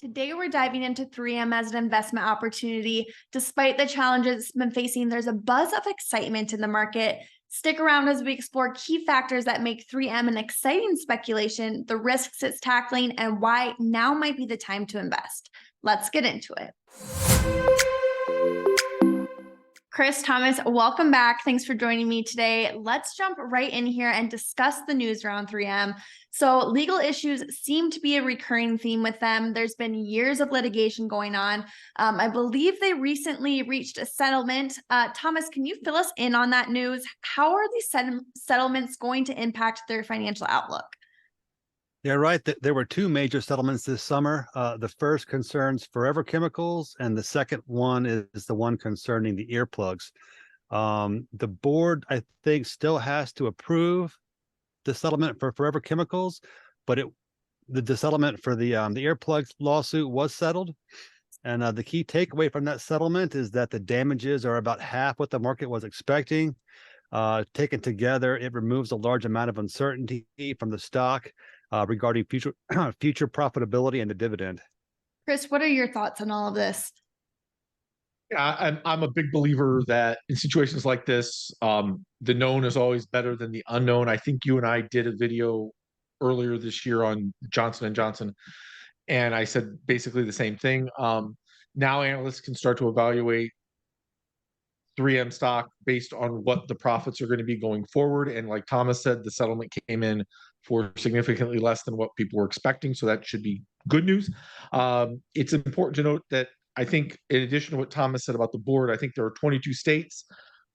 Today, we're diving into 3M as an investment opportunity. Despite the challenges it's been facing, there's a buzz of excitement in the market. Stick around as we explore key factors that make 3M an exciting speculation, the risks it's tackling, and why now might be the time to invest. Let's get into it. Chris, Thomas, welcome back. Thanks for joining me today. Let's jump right in here and discuss the news around 3M. So, legal issues seem to be a recurring theme with them. There's been years of litigation going on. I believe they recently reached a settlement. Thomas, can you fill us in on that news? How are these settlements going to impact their financial outlook? Yeah, right. There were two major settlements this summer. The first concerns Forever Chemicals, and the second one is the one concerning the earplugs. The board, I think, still has to approve the settlement for Forever Chemicals, but the settlement for the earplugs lawsuit was settled. And the key takeaway from that settlement is that the damages are about half what the market was expecting. Taken together, it removes a large amount of uncertainty from the stock regarding future profitability and the dividend. Chris, what are your thoughts on all of this? Yeah, I'm a big believer that in situations like this, the known is always better than the unknown. I think you and I did a video earlier this year on Johnson and Johnson, and I said basically the same thing. Now analysts can start to evaluate 3M stock based on what the profits are going to be going forward. And like Thomas said, the settlement came in for significantly less than what people were expecting, so that should be good news. It's important to note that I think, in addition to what Thomas said about the board, I think there are 22 states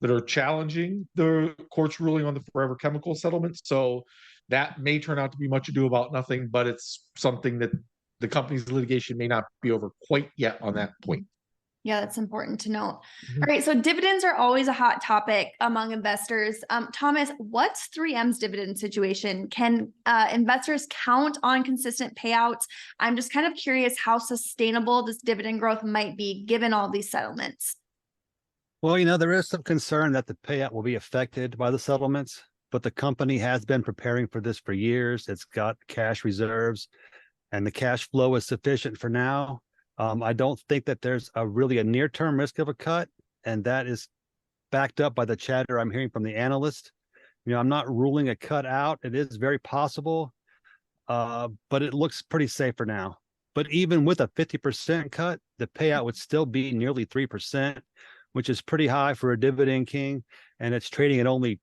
that are challenging the court's ruling on the Forever Chemical settlement. So that may turn out to be much ado about nothing, but it's something that the company's litigation may not be over quite yet on that point. Yeah, that's important to note. All right, so dividends are always a hot topic among investors. Thomas, what's 3M's dividend situation? Can investors count on consistent payouts? I'm just kind of curious how sustainable this dividend growth might be given all these settlements. Well, there is some concern that the payout will be affected by the settlements, but the company has been preparing for this for years. It's got cash reserves, and the cash flow is sufficient for now. I don't think that there's really a near-term risk of a cut, and that is backed up by the chatter I'm hearing from the analyst. I'm not ruling a cut out. It is very possible, but it looks pretty safe for now. But even with a 50% cut, the payout would still be nearly 3%, which is pretty high for a dividend king, and it's trading at only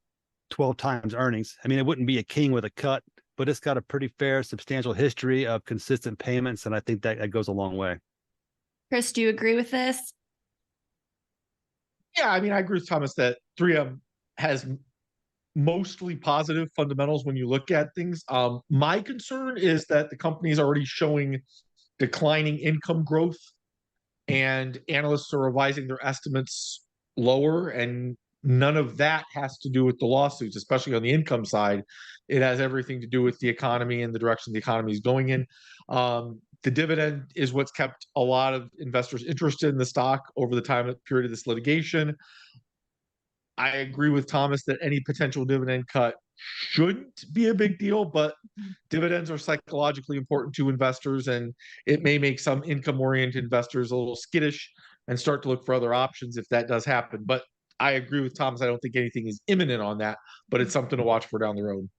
12 times earnings. I mean, it wouldn't be a king with a cut, but it's got a pretty fair, substantial history of consistent payments, and I think that goes a long way. Chris, do you agree with this? Yeah, I mean, I agree with Thomas that 3M has mostly positive fundamentals when you look at things. My concern is that the company is already showing declining income growth, and analysts are revising their estimates lower, and none of that has to do with the lawsuits, especially on the income side. It has everything to do with the economy and the direction the economy is going in. The dividend is what's kept a lot of investors interested in the stock over the time period of this litigation. I agree with Thomas that any potential dividend cut shouldn't be a big deal, but dividends are psychologically important to investors, and it may make some income-oriented investors a little skittish and start to look for other options if that does happen. But I agree with Thomas. I don't think anything is imminent on that, but it's something to watch for down the road.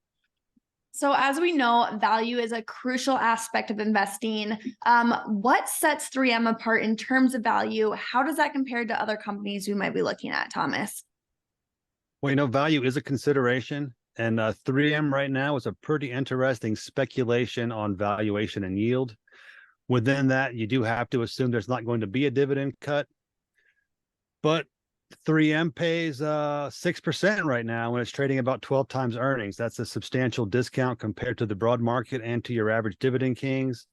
So as we know, value is a crucial aspect of investing. What sets 3M apart in terms of value? How does that compare to other companies we might be looking at, Thomas? Well, value is a consideration, and 3M right now is a pretty interesting speculation on valuation and yield. Within that, you do have to assume there's not going to be a dividend cut, but 3M pays 6% right now when it's trading about 12 times earnings. That's a substantial discount compared to the broad market and to your average dividend kings.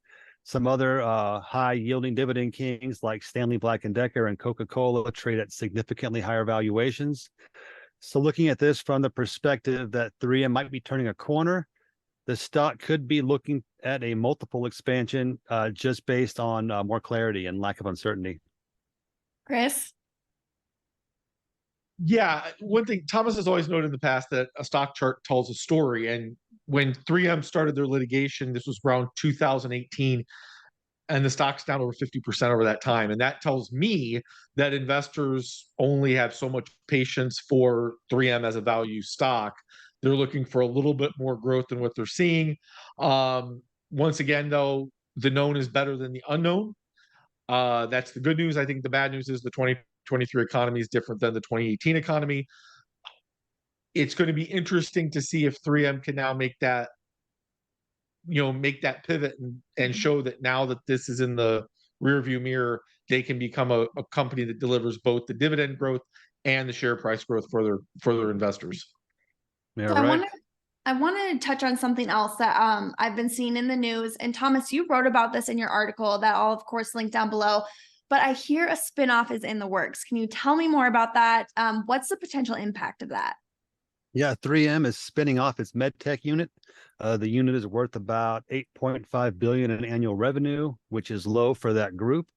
Some other high yielding dividend kings like Stanley Black & Decker and Coca-Cola trade at significantly higher valuations. So looking at this from the perspective that 3M might be turning a corner, the stock could be looking at a multiple expansion just based on more clarity and lack of uncertainty. Chris? Yeah, one thing Thomas has always noted in the past that a stock chart tells a story. And when 3M started their litigation, this was around 2018, and the stock's down over 50% over that time. And that tells me that investors only have so much patience for 3M as a value stock. They're looking for a little bit more growth than what they're seeing. Once again, though, the known is better than the unknown. That's the good news. I think the bad news is the 2023 economy is different than the 2018 economy. It's going to be interesting to see if 3M can now make that pivot and show that now that this is in the rearview mirror, they can become a company that delivers both the dividend growth and the share price growth for their investors. Yeah, So right. I want to touch on something else that I've been seeing in the news. And Thomas, you wrote about this in your article that I'll, of course, link down below. But I hear a spinoff is in the works. Can you tell me more about that? What's the potential impact of that? Yeah, 3M is spinning off its medtech unit. The unit is worth about $8.5 billion in annual revenue, which is low for that group.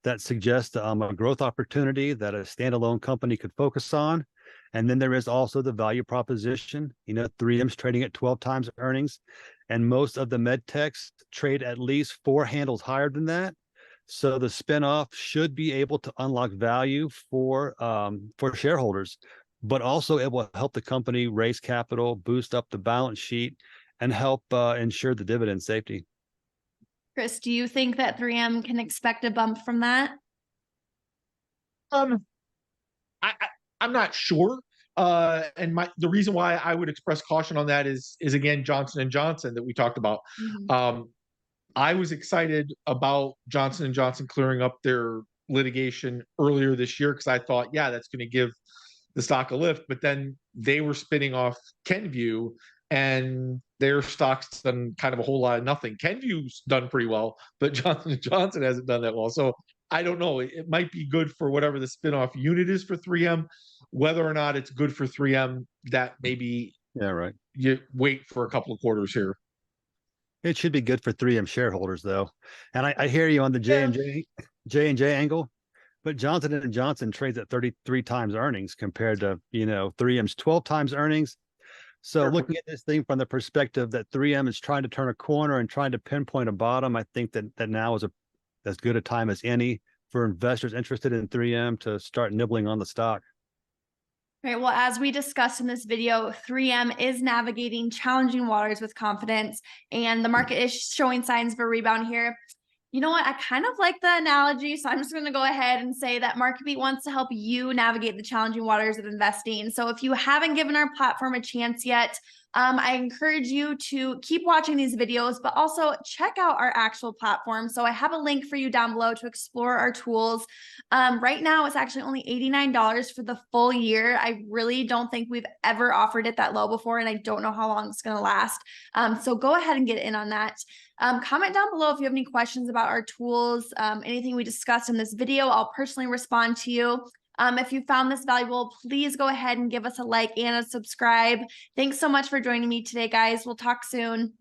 That suggests a growth opportunity that a standalone company could focus on. And then there is also the value proposition. 3M's trading at 12 times earnings, and most of the med techs trade at least 4 handles higher than that. So the spinoff should be able to unlock value for shareholders, but also it will help the company raise capital, boost up the balance sheet, and help ensure the dividend safety. Chris, do you think that 3M can expect a bump from that? I'm not sure. And the reason why I would express caution on that is again Johnson & Johnson that we talked about. Mm-hmm. I was excited about Johnson & Johnson clearing up their litigation earlier this year because I thought, yeah, that's going to give the stock a lift. But then they were spinning off Kenvue, and their stock's done kind of a whole lot of nothing. Kenvue's done pretty well, but Johnson & Johnson hasn't done that well. So I don't know. It might be good for whatever the spinoff unit is for 3M. Whether or not it's good for 3M, that maybe you wait for a couple of quarters here. It should be good for 3M shareholders, though. And I hear you on the J&J angle, but Johnson & Johnson trades at 33 times earnings compared to 3M's 12 times earnings. So looking at this thing from the perspective that 3M is trying to turn a corner and trying to pinpoint a bottom, I think that now is as good a time as any for investors interested in 3M to start nibbling on the stock. Right. Well, as we discussed in this video, 3M is navigating challenging waters with confidence, and the market is showing signs of a rebound here. You know what? I kind of like the analogy, so I'm just going to go ahead and say that MarketBeat wants to help you navigate the challenging waters of investing. So if you haven't given our platform a chance yet, I encourage you to keep watching these videos, but also check out our actual platform. So I have a link for you down below to explore our tools. Right now, it's actually only $89 for the full year. I really don't think we've ever offered it that low before, and I don't know how long it's going to last. So go ahead and get in on that. Comment down below if you have any questions about our tools, anything we discussed in this video. I'll personally respond to you. If you found this valuable, please go ahead and give us a like and a subscribe. Thanks so much for joining me today, guys. We'll talk soon.